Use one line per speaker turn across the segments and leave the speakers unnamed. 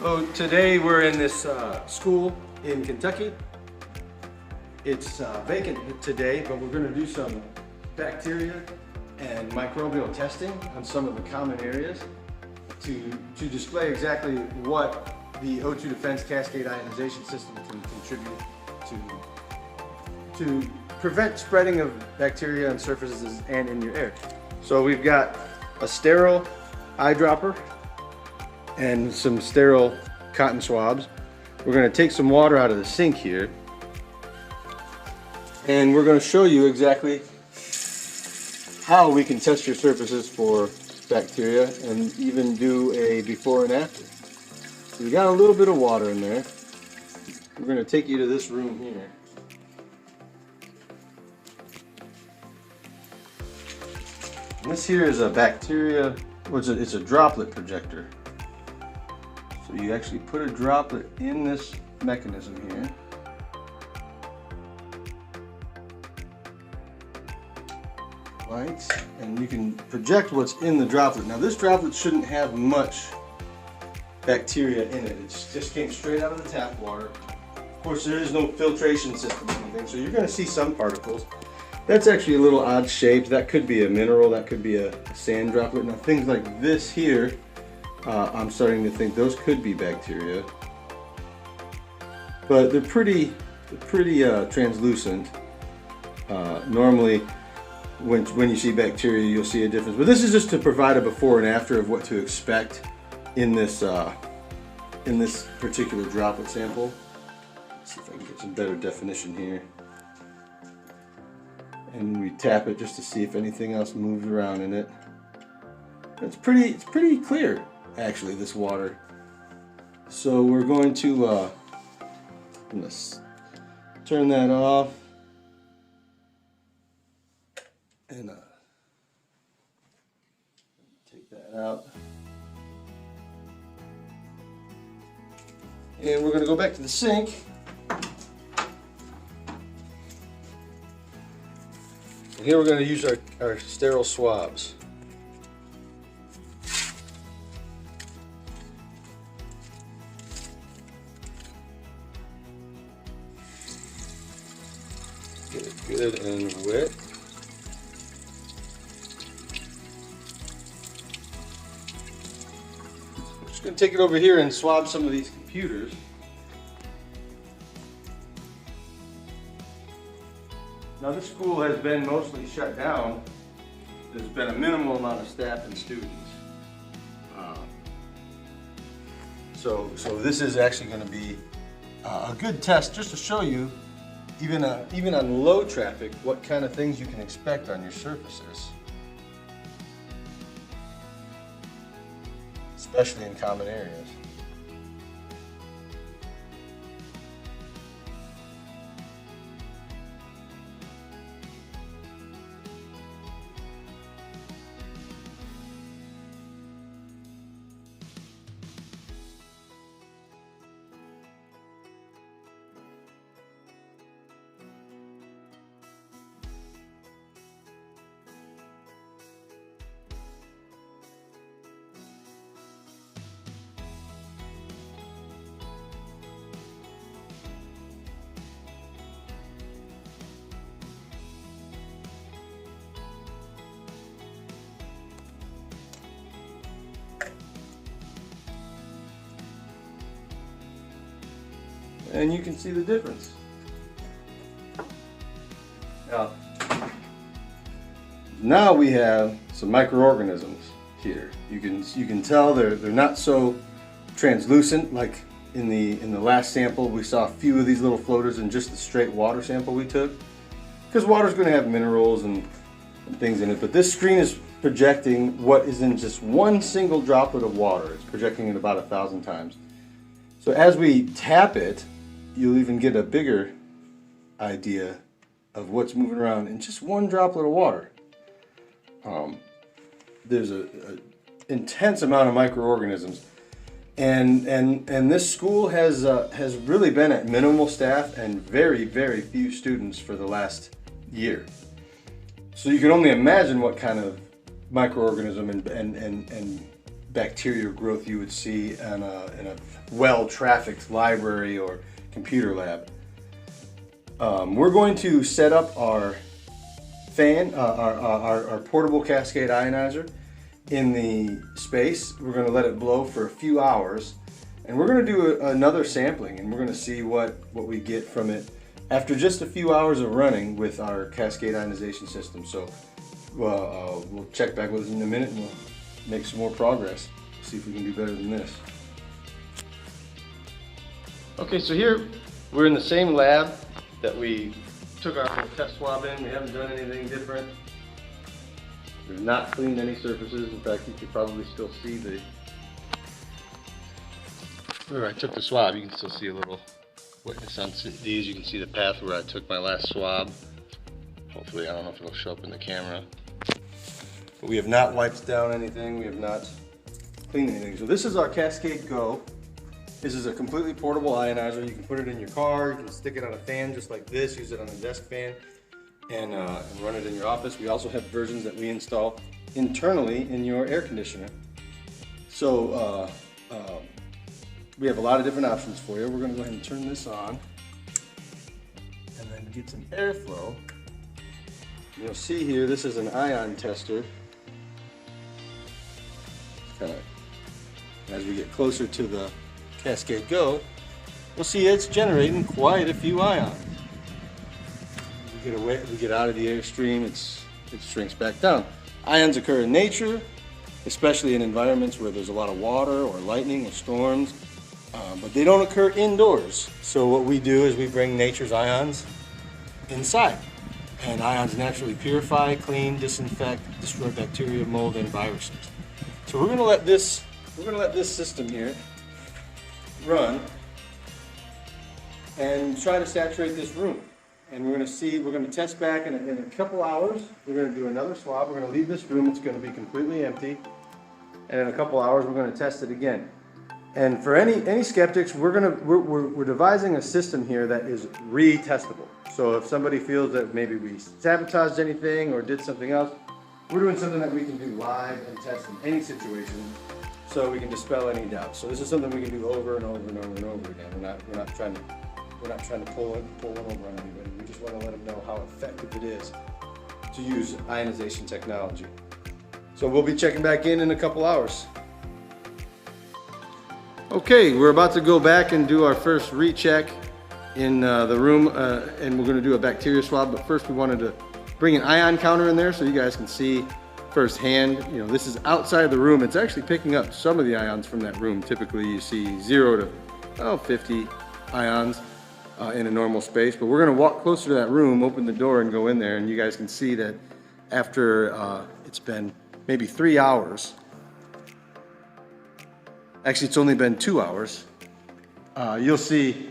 So today we're in this school in Kentucky. It's vacant today, but we're going to do some bacteria and microbial testing on some of the common areas to display exactly what the O2 Defense Cascade Ionization system can contribute to prevent spreading of bacteria on surfaces and in your air. So we've got a sterile eyedropper and some sterile cotton swabs. We're going to take some water out of the sink here, and we're going to show you exactly how we can test your surfaces for bacteria and even do a before and after. So we got a little bit of water in there. We're going to take you to this room here. And this here is a bacteria, it's a droplet projector. So you actually put a droplet in this mechanism here. Lights, and you can project what's in the droplet. Now this droplet shouldn't have much bacteria in it. It just came straight out of the tap water. Of course, there is no filtration system or anything, so you're going to see some particles. That's actually a little odd shaped. That could be a mineral, that could be a sand droplet. Now things like this here, I'm starting to think those could be bacteria, but they're pretty translucent. Normally, when you see bacteria, you'll see a difference. But this is just to provide a before and after of what to expect in this particular droplet sample. Let's see if I can get some better definition here. And we tap it just to see if anything else moves around in it. It's pretty clear, actually, this water. So we're going to let's turn that off and take that out. And we're going to go back to the sink. And here we're going to use our sterile swabs. Get it good and wet. I'm just going to take it over here and swab some of these computers. Now this school has been mostly shut down. There's been a minimal amount of staff and students. So this is actually going to be a good test just to show you, even on low traffic, what kind of things you can expect on your surfaces. Especially in common areas. And you can see the difference. Now we have some microorganisms here. You can tell they're not so translucent like in the last sample. We saw a few of these little floaters in just the straight water sample we took, because water is going to have minerals and things in it. But this screen is projecting what is in just one single droplet of water. It's projecting it about 1,000 times. So as we tap it, you'll even get a bigger idea of what's moving around in just one droplet of water. There's an intense amount of microorganisms, and this school has really been at minimal staff and very few students for the last year. So you can only imagine what kind of microorganism and bacterial growth you would see in a well-trafficked library or computer lab. We're going to set up our fan, our portable Cascade Ionizer in the space. We're going to let it blow for a few hours, and we're going to do another sampling, and we're going to see what we get from it after just a few hours of running with our Cascade Ionization system. So we'll check back with us in a minute and we'll make some more progress, see if we can do better than this. Okay, so here we're in the same lab that we took our test swab in. We haven't done anything different. We've not cleaned any surfaces. In fact, you can probably still see where I took the swab. You can still see a little wetness on these. You can see the path where I took my last swab. Hopefully, I don't know if it'll show up in the camera. But we have not wiped down anything. We have not cleaned anything. So this is our Cascade Go. This is a completely portable ionizer. You can put it in your car. You can stick it on a fan just like this. Use it on a desk fan and run it in your office. We also have versions that we install internally in your air conditioner. So we have a lot of different options for you. We're going to go ahead and turn this on and then get some airflow. You'll see here, this is an ion tester. Kind of, as we get closer to the Cascade Go, we'll see it's generating quite a few ions. We get out of the airstream, it shrinks back down. Ions occur in nature, especially in environments where there's a lot of water or lightning or storms, but they don't occur indoors. So what we do is we bring nature's ions inside. And ions naturally purify, clean, disinfect, destroy bacteria, mold, and viruses. So we're gonna let this system here run and try to saturate this room. And we're gonna test back in a couple hours. We're gonna do another swab. We're gonna leave this room, it's gonna be completely empty. And in a couple hours, we're gonna test it again. And for any skeptics, we're devising a system here that is retestable. So if somebody feels that maybe we sabotaged anything or did something else, we're doing something that we can do live and test in any situation, so we can dispel any doubt. So this is something we can do over and over and over and over again. We're not trying to pull one over on anybody. We just want to let them know how effective it is to use ionization technology. So we'll be checking back in a couple hours. Okay, we're about to go back and do our first recheck in the room, and we're going to do a bacteria swab. But first, we wanted to bring an ion counter in there so you guys can see firsthand. You know, this is outside the room. It's actually picking up some of the ions from that room. Typically, you see 0 to 50 ions in a normal space. But we're going to walk closer to that room, open the door, and go in there, and you guys can see that after it's been maybe 3 hours. Actually, it's only been 2 hours. You'll see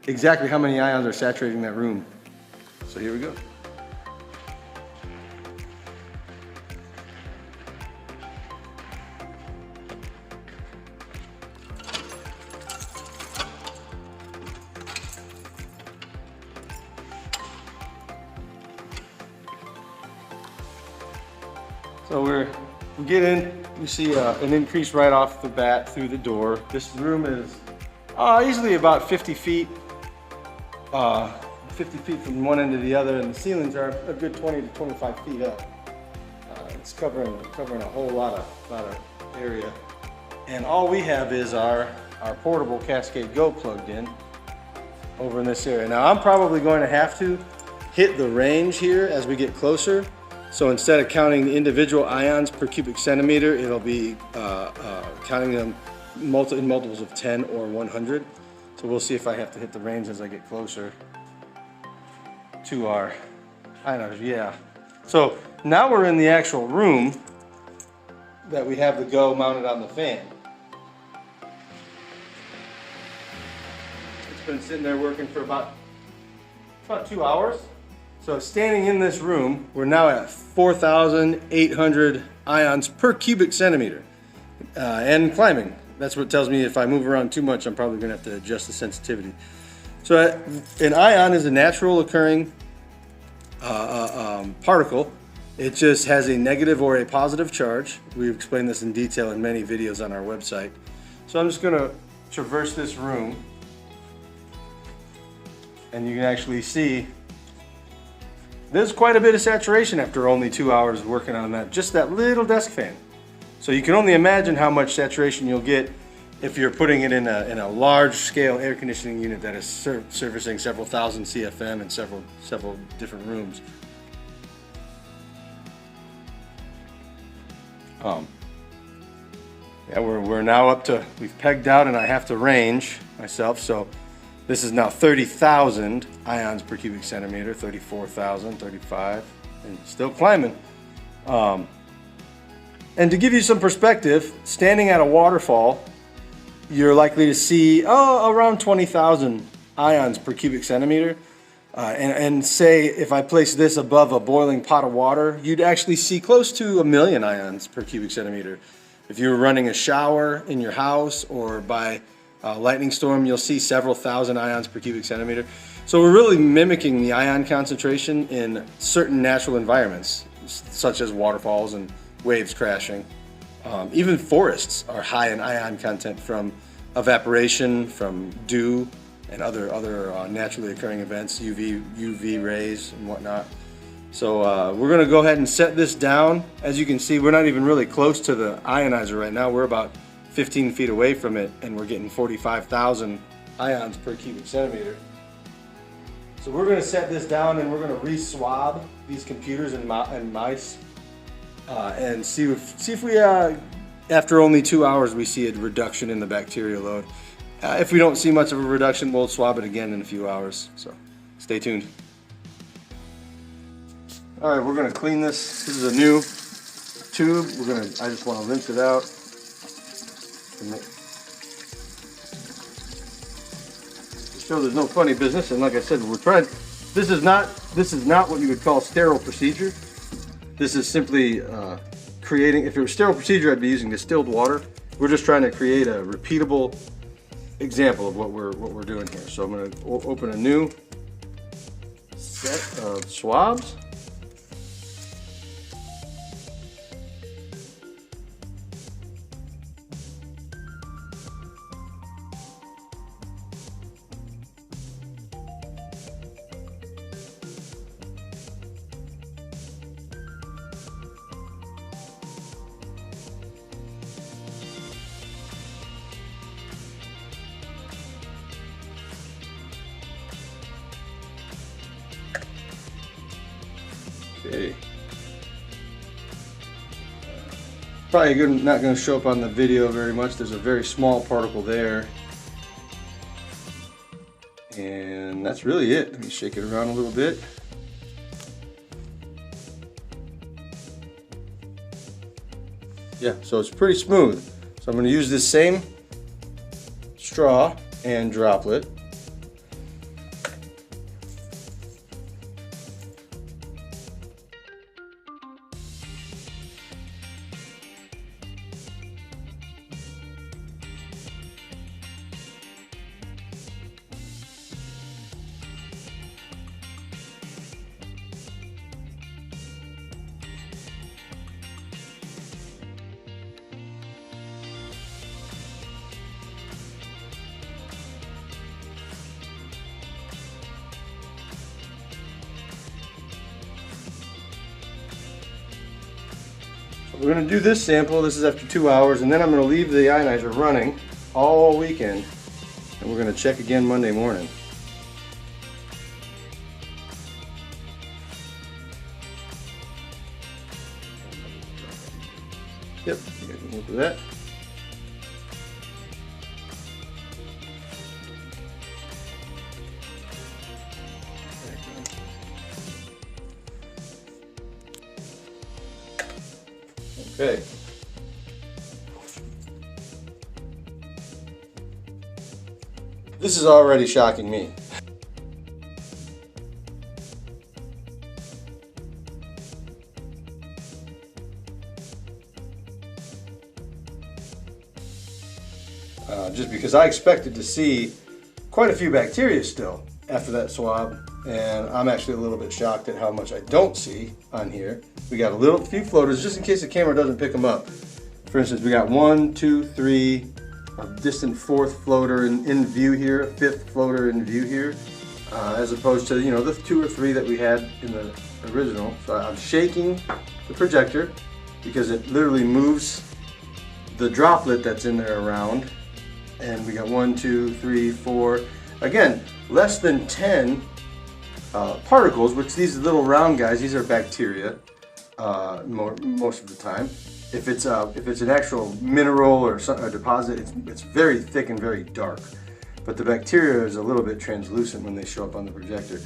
exactly how many ions are saturating that room. So here we go. So we get in, we see an increase right off the bat through the door. This room is easily about 50 feet. 50 feet from one end to the other, and the ceilings are a good 20 to 25 feet up. It's covering a whole lot of area. And all we have is our portable Cascade Go plugged in over in this area. Now I'm probably going to have to hit the range here as we get closer. So instead of counting the individual ions per cubic centimeter, it'll be counting them in multiples of 10 or 100. So we'll see if I have to hit the range as I get closer to our ionizers. Yeah. So now we're in the actual room that we have the Go mounted on the fan. It's been sitting there working for about 2 hours. So standing in this room, we're now at 4,800 ions per cubic centimeter and climbing. That's what tells me if I move around too much, I'm probably gonna have to adjust the sensitivity. So an ion is a natural occurring particle It just has a negative or a positive charge. We've explained this in detail in many videos on our website. So I'm just going to traverse this room, and you can actually see there's quite a bit of saturation after only 2 hours working on that, just that little desk fan. So you can only imagine how much saturation you'll get if you're putting it in a large scale air conditioning unit that is servicing several thousand CFM in several different rooms. Yeah, we're now up to, we've pegged out, and I have to range myself, so this is now 30,000 ions per cubic centimeter, 34,000, 35, and still climbing. And to give you some perspective, standing at a waterfall, you're likely to see around 20,000 ions per cubic centimeter. And say if I place this above a boiling pot of water, you'd actually see close to 1 million ions per cubic centimeter. If you're running a shower in your house or by a lightning storm, you'll see several thousand ions per cubic centimeter. So we're really mimicking the ion concentration in certain natural environments, such as waterfalls and waves crashing. Even forests are high in ion content from evaporation, from dew, and other naturally occurring events, UV rays and whatnot. So we're going to go ahead and set this down. As you can see, we're not even really close to the ionizer right now. We're about 15 feet away from it, and we're getting 45,000 ions per cubic centimeter. So we're going to set this down, and we're going to re-swab these computers and mice, and see if we, after only 2 hours, we see a reduction in the bacterial load. If we don't see much of a reduction, we'll swab it again in a few hours. So stay tuned. All right, we're going to clean this. This is a new tube. I just want to rinse it out. So there's no funny business, and like I said, this is not what you would call sterile procedure. This is simply creating, if it was sterile procedure, I'd be using distilled water. We're just trying to create a repeatable example of what we're doing here. So I'm going to open a new set of swabs. Okay. Probably not going to show up on the video very much. There's a very small particle there. And that's really it. Let me shake it around a little bit. Yeah, so it's pretty smooth. So I'm going to use this same straw and droplet. We're going to do this sample. This is after 2 hours, and then I'm going to leave the ionizer running all weekend, and we're going to check again Monday morning. Yep, you guys can look at that. Okay. This is already shocking me. Just because I expected to see quite a few bacteria still after that swab. And I'm actually a little bit shocked at how much I don't see on here. We got a few floaters, just in case the camera doesn't pick them up. For instance, we got 1, 2, 3, a distant 4th floater in view here, a 5th floater in view here, as opposed to, you know, the 2 or 3 that we had in the original. So I'm shaking the projector because it literally moves the droplet that's in there around. And we got 1, 2, 3, 4, again, less than 10 particles, which these little round guys, these are bacteria most of the time. If it's an actual mineral or a deposit, it's very thick and very dark. But the bacteria is a little bit translucent when they show up on the projector.